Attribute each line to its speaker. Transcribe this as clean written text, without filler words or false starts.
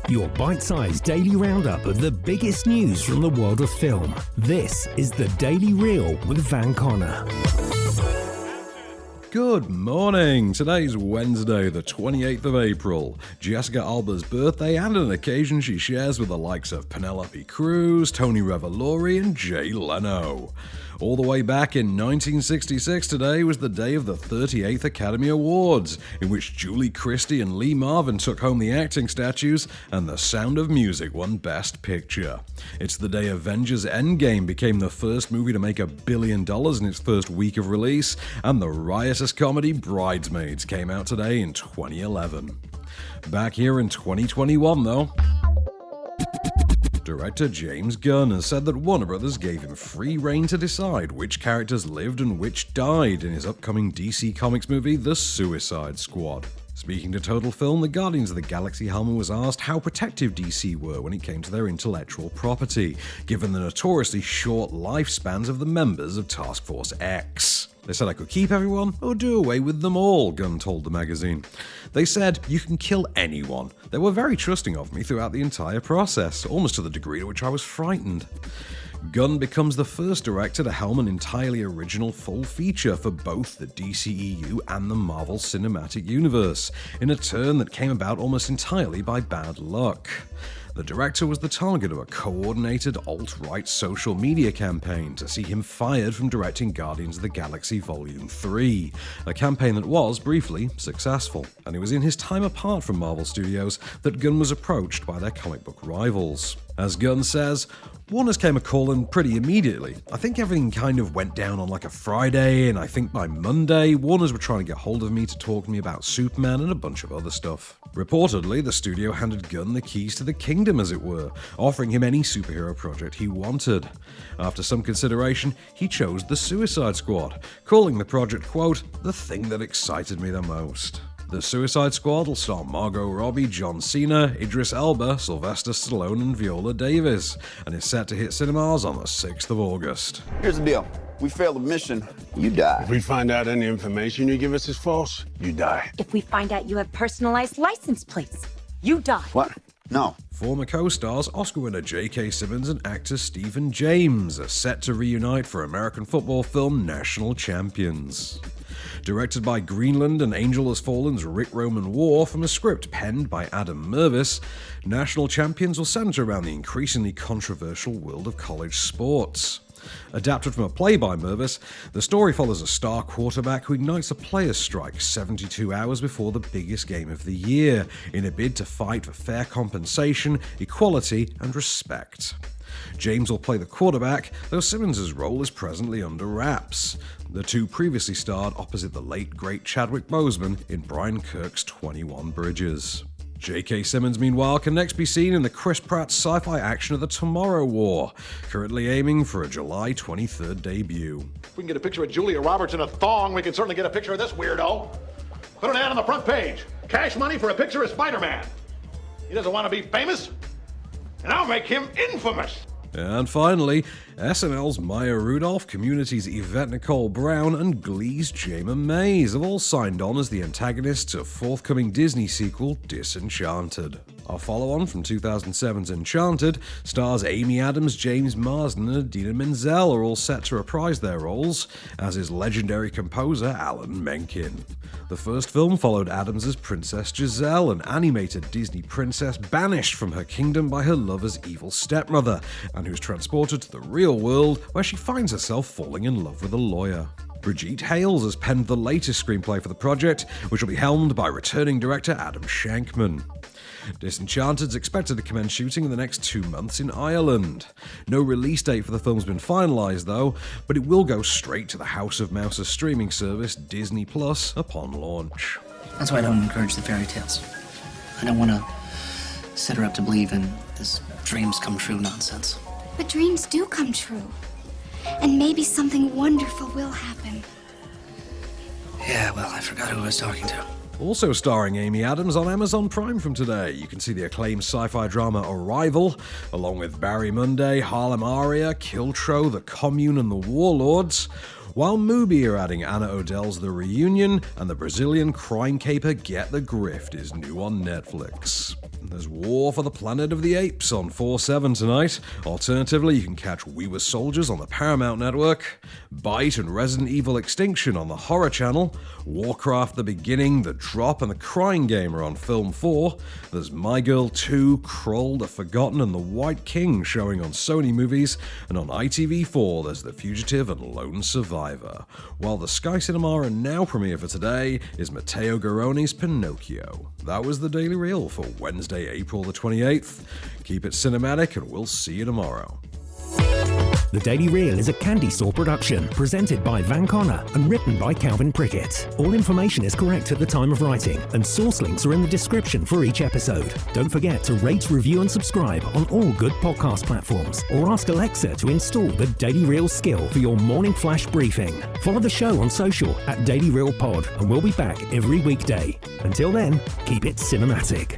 Speaker 1: Your bite-sized daily roundup of the biggest news from the world of film. This is the Daily Reel with Van Connor.
Speaker 2: Good morning! Today's Wednesday, the 28th of April. Jessica Alba's birthday and an occasion she shares with the likes of Penelope Cruz, Tony Revolori and Jay Leno. All the way back in 1966 today was the day of the 38th Academy Awards, in which Julie Christie and Lee Marvin took home the acting statues and The Sound of Music won Best Picture. It's the day Avengers Endgame became the first movie to make $1 billion in its first week of release, and the riotous comedy Bridesmaids came out today in 2011. Back here in 2021 though, director James Gunn has said that Warner Bros. Gave him free rein to decide which characters lived and which died in his upcoming DC Comics movie, The Suicide Squad. Speaking to Total Film, the Guardians of the Galaxy helmet was asked how protective DC were when it came to their intellectual property, given the notoriously short lifespans of the members of Task Force X. They said I could keep everyone or do away with them all, Gunn told the magazine. They said, you can kill anyone. They were very trusting of me throughout the entire process, almost to the degree to which I was frightened. Gunn becomes the first director to helm an entirely original full feature for both the DCEU and the Marvel Cinematic Universe, in a turn that came about almost entirely by bad luck. The director was the target of a coordinated alt-right social media campaign to see him fired from directing Guardians of the Galaxy Volume 3, a campaign that was, briefly, successful. And it was in his time apart from Marvel Studios that Gunn was approached by their comic book rivals. As Gunn says, Warner's came a-calling pretty immediately. I think everything kind of went down on like a Friday, and I think by Monday, Warner's were trying to get hold of me to talk to me about Superman and a bunch of other stuff. Reportedly, the studio handed Gunn the keys to the kingdom, as it were, offering him any superhero project he wanted. After some consideration, he chose The Suicide Squad, calling the project, quote, the thing that excited me the most. The Suicide Squad will star Margot Robbie, John Cena, Idris Elba, Sylvester Stallone and Viola Davis, and is set to hit cinemas on the 6th of August.
Speaker 3: Here's the deal. We fail the mission, you die.
Speaker 4: If we find out any information you give us is false, you die.
Speaker 5: If we find out you have personalized license plates, you die.
Speaker 3: What? No.
Speaker 2: Former co-stars Oscar winner J.K. Simmons and actor Stephan James are set to reunite for American football film National Champions. Directed by Greenland and Angel Has Fallen's Rick Roman War from a script penned by Adam Mervis, National Champions will center around the increasingly controversial world of college sports. Adapted from a play by Mervis, the story follows a star quarterback who ignites a players' strike 72 hours before the biggest game of the year, in a bid to fight for fair compensation, equality, and respect. James will play the quarterback, though Simmons' role is presently under wraps. The two previously starred opposite the late great Chadwick Boseman in Brian Kirk's 21 Bridges. J.K. Simmons, meanwhile, can next be seen in the Chris Pratt sci-fi action of the Tomorrow War, currently aiming for a July 23rd debut.
Speaker 6: If we can get a picture of Julia Roberts in a thong, we can certainly get a picture of this weirdo. Put an ad on the front page. Cash money for a picture of Spider-Man. He doesn't want to be famous, and I'll make him infamous.
Speaker 2: And finally, SNL's Maya Rudolph, Community's Yvette Nicole Brown, and Glee's Jayma Mays have all signed on as the antagonists of forthcoming Disney sequel Disenchanted. Our follow-on from 2007's Enchanted stars Amy Adams, James Marsden, and Idina Menzel are all set to reprise their roles, as is legendary composer Alan Menken. The first film followed Adams as Princess Giselle, an animated Disney princess banished from her kingdom by her lover's evil stepmother, and who's transported to the real world where she finds herself falling in love with a lawyer. Brigitte Hales has penned the latest screenplay for the project, which will be helmed by returning director Adam Shankman. Disenchanted's expected to commence shooting in the next 2 months in Ireland. No release date for the film's been finalised though, but it will go straight to the House of Mouse's streaming service Disney Plus upon launch.
Speaker 7: That's why I don't encourage the fairy tales. I don't want to set her up to believe in this dreams come true nonsense.
Speaker 8: But dreams do come true. And maybe something wonderful will happen.
Speaker 7: Yeah, well, I forgot who I was talking to.
Speaker 2: Also starring Amy Adams on Amazon Prime from today, you can see the acclaimed sci-fi drama Arrival, along with Barry Monday, Harlem Aria, Kiltro, The Commune and The Warlords, while Mubi are adding Anna Odell's The Reunion, and the Brazilian crime caper Get the Grift is new on Netflix. There's War for the Planet of the Apes on 4/7 tonight. Alternatively, you can catch We Were Soldiers on the Paramount Network, Bite and Resident Evil Extinction on the Horror Channel, Warcraft The Beginning, The Drop and The Crying Game are on Film 4. There's My Girl 2, Kroll, The Forgotten and The White King showing on Sony Movies, and on ITV4 there's The Fugitive and Lone Survivor. While the Sky Cinema and Now premiere for today is Matteo Garrone's Pinocchio. That was the Daily Reel for Wednesday, April the 28th. Keep it cinematic and we'll see you tomorrow.
Speaker 1: The Daily Reel is a Candystore production, presented by Van Connor and written by Calvin Prickett. All information is correct at the time of writing, and source links are in the description for each episode. Don't forget to rate, review and subscribe on all good podcast platforms, or ask Alexa to install the Daily Reel skill for your morning flash briefing. Follow the show on social at Daily Reel Pod, and we'll be back every weekday. Until then, keep it cinematic.